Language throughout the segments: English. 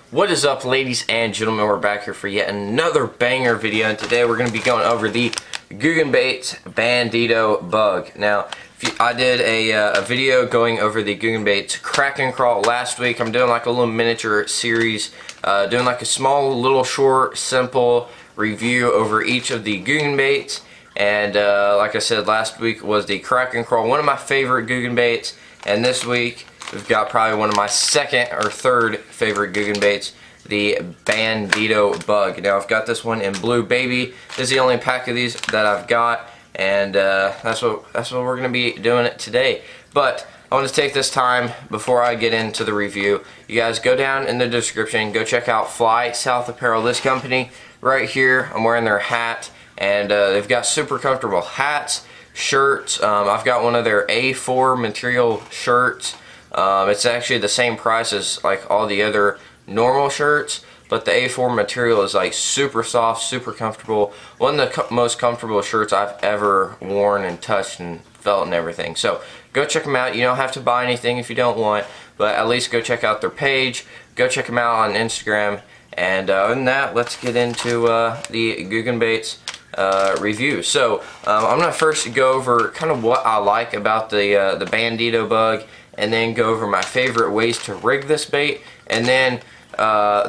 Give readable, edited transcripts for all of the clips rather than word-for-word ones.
What is up, ladies and gentlemen? We're back here for yet another banger video, and today we're going to be going over the Googan Baits Bandito bug. Now, I did a video going over the Googan Baits crack and crawl last week. I'm doing like a little miniature series, doing like a small, little, short, simple review over each of the Googan Baits. And like I said, last week was the crack and crawl, one of my favorite Googan Baits, and this week we've got probably one of my second or third favorite Googan Baits, the Bandito bug. Now I've got this one in Blue Baby. This is the only pack of these that I've got, and that's what we're gonna be doing it today. But I want to take this time before I get into the review. You guys go down in the description, go check out Fly South Apparel. This company right here, I'm wearing their hat, and they've got super comfortable hats, shirts. I've got one of their A4 material shirts. It's actually the same price as like all the other normal shirts, but the A4 material is like super soft, super comfortable. One of the most comfortable shirts I've ever worn and touched and felt and everything. So go check them out. You don't have to buy anything if you don't want, but at least go check out their page. Go check them out on Instagram. And other than that, let's get into the Googan Baits review. So I'm gonna first go over kind of what I like about the Bandito bug, and then go over my favorite ways to rig this bait, and then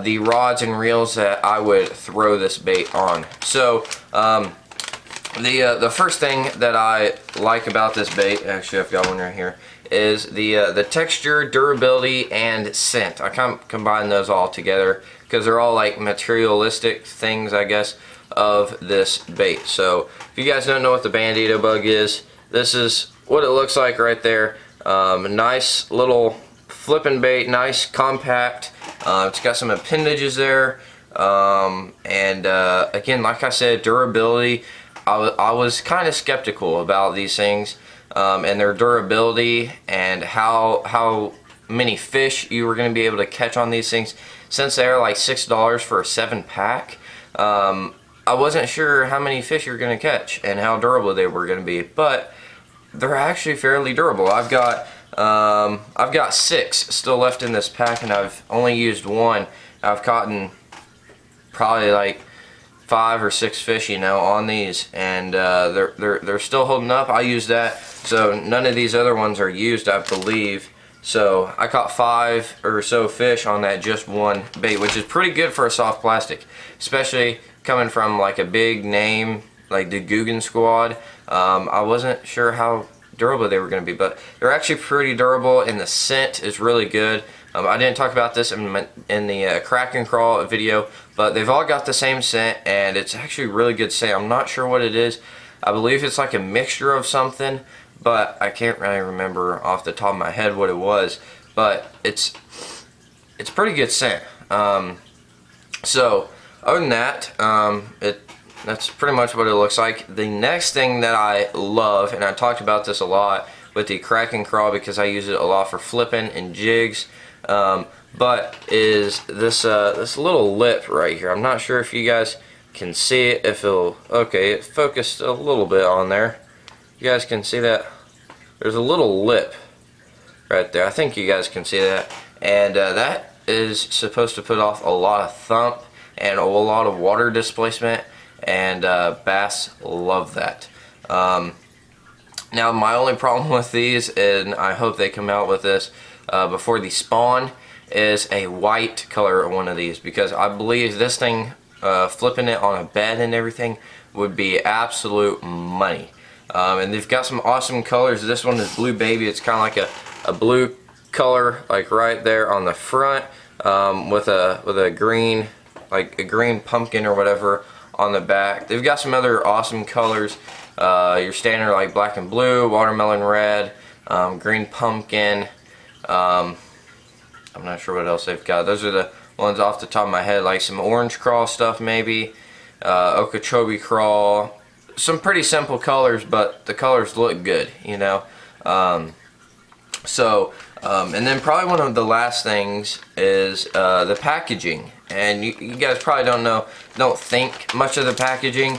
the rods and reels that I would throw this bait on. So the first thing that I like about this bait, actually I've got one right here, is the texture, durability, and scent. I kind of combine those all together because they're all like materialistic things, I guess, of this bait. So if you guys don't know what the Bandito bug is, this is what it looks like right there. Nice little flipping bait, nice compact. It's got some appendages there, and again, like I said, durability. I was kind of skeptical about these things and their durability and how many fish you were going to be able to catch on these things, since they're like $6 for a 7-pack. I wasn't sure how many fish you were going to catch and how durable they were going to be, but they're actually fairly durable. I've got 6 still left in this pack, and I've only used 1. I've caught probably like 5 or 6 fish, you know, on these, and they're still holding up. I used that, so none of these other ones are used, I believe. So I caught 5 or so fish on that just one bait, which is pretty good for a soft plastic, especially coming from like a big name like the Googan Squad. I wasn't sure how durable they were going to be, but they're actually pretty durable, and the scent is really good. I didn't talk about this in the crack and crawl video, but they've all got the same scent, and it's actually really good scent. I'm not sure what it is. I believe it's like a mixture of something, but I can't really remember off the top of my head what it was, but it's pretty good scent. So other than that, that's pretty much what it looks like. The next thing that I love, and I talked about this a lot with the crack and crawl because I use it a lot for flipping and jigs, but is this little lip right here. I'm not sure if you guys can see it. If it'll, okay, it focused a little bit on there. You guys can see that? There's a little lip right there. I think you guys can see that, and that is supposed to put off a lot of thump and a lot of water displacement, and bass love that. Now my only problem with these, and I hope they come out with this before the spawn, is a white color of one of these, because I believe this thing, flipping it on a bed and everything, would be absolute money. And they've got some awesome colors. This one is Blue Baby. It's kind of like a blue color, like right there on the front, with a green, like a green pumpkin or whatever on the back. They've got some other awesome colors. Your standard like black and blue, watermelon red, green pumpkin. I'm not sure what else they've got. Those are the ones off the top of my head, like some orange crawl stuff maybe, Okeechobee crawl. Some pretty simple colors, but the colors look good, you know. And then probably one of the last things is the packaging. And you guys probably don't think much of the packaging,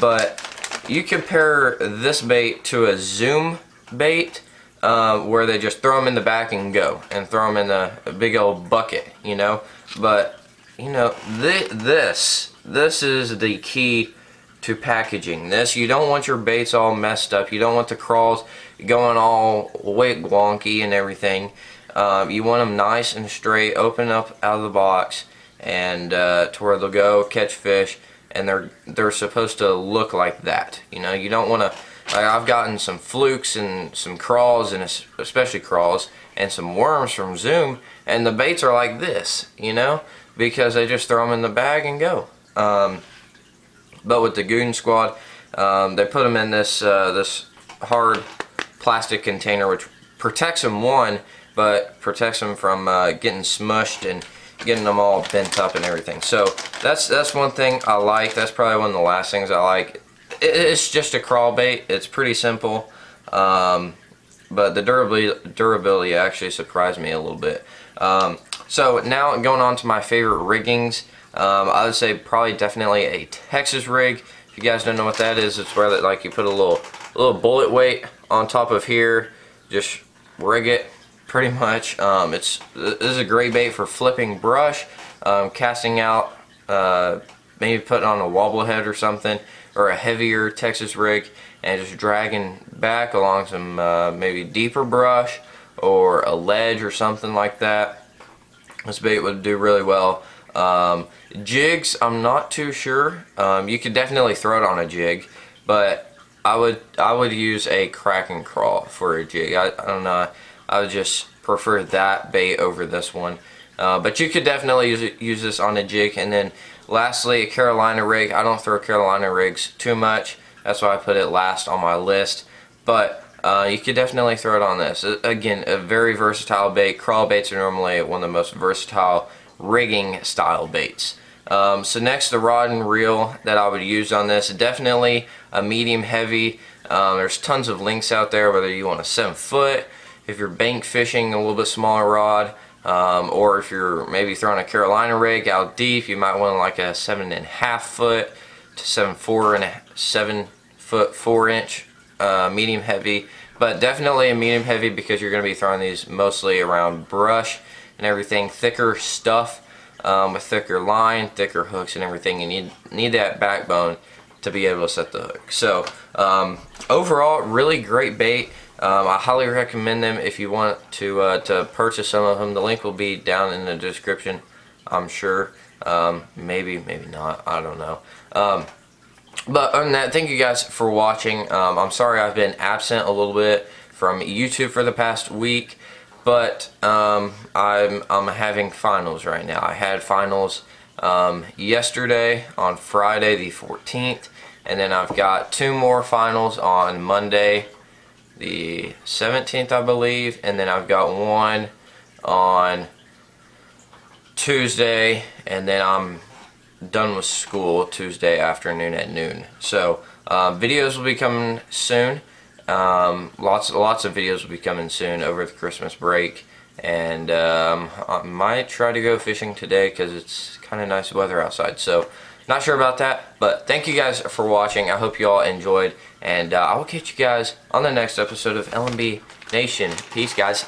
but you compare this bait to a Zoom bait, where they just throw them in the back and go, and throw them in a big old bucket, you know. But you know, this is the key to packaging this. You don't want your baits all messed up. You don't want the crawls going all wonky and everything. You want them nice and straight, open up out of the box, and to where they'll go catch fish, and they're supposed to look like that. You know, you don't want to. Like, I've gotten some flukes and some crawls, and especially crawls, and some worms from Zoom, and the baits are like this, you know, because they just throw them in the bag and go. But with the Googan Squad, they put them in this this hard plastic container, which protects them, one, but protects them from getting smushed and getting them all bent up and everything. So that's one thing I like. That's probably one of the last things I like. It's just a crawl bait. It's pretty simple, but the durability actually surprised me a little bit. So now going on to my favorite riggings. I would say probably definitely a Hexes Rig. If you guys don't know what that is, it's where that, like, you put a little bullet weight on top of here, just rig it pretty much. This is a great bait for flipping brush, casting out, maybe putting on a wobble head or something, or a heavier Texas rig, and just dragging back along some maybe deeper brush or a ledge or something like that. This bait would do really well. Jigs, I'm not too sure. You could definitely throw it on a jig, but I would use a crack and crawl for a jig. I don't know. I would just prefer that bait over this one. But you could definitely use this on a jig. And then lastly, a Carolina rig. I don't throw Carolina rigs too much. That's why I put it last on my list. But you could definitely throw it on this. Again, a very versatile bait. Crawl baits are normally one of the most versatile rigging style baits. So next, the rod and reel that I would use on this, definitely a medium heavy. There's tons of links out there, whether you want a 7-foot, if you're bank fishing, a little bit smaller rod, or if you're maybe throwing a Carolina rig out deep, you might want like a 7.5 foot to 7 foot 4 inch medium heavy. But definitely a medium heavy, because you're going to be throwing these mostly around brush and everything, thicker stuff, with thicker line, thicker hooks and everything. You need that backbone to be able to set the hook. So overall, really great bait. I highly recommend them if you want to purchase some of them. The link will be down in the description, I'm sure. Maybe not, I don't know. But other than that, thank you guys for watching. I'm sorry I've been absent a little bit from YouTube for the past week, but I'm having finals right now. I had finals yesterday on Friday the 14th, and then I've got 2 more finals on Monday the 17th, I believe, and then I've got one on Tuesday, and then I'm done with school Tuesday afternoon at noon. So videos will be coming soon. Lots of videos will be coming soon over the Christmas break, and I might try to go fishing today because it's kind of nice weather outside. So not sure about that, but thank you guys for watching. I hope you all enjoyed, and I will catch you guys on the next episode of LMB Nation. Peace, guys.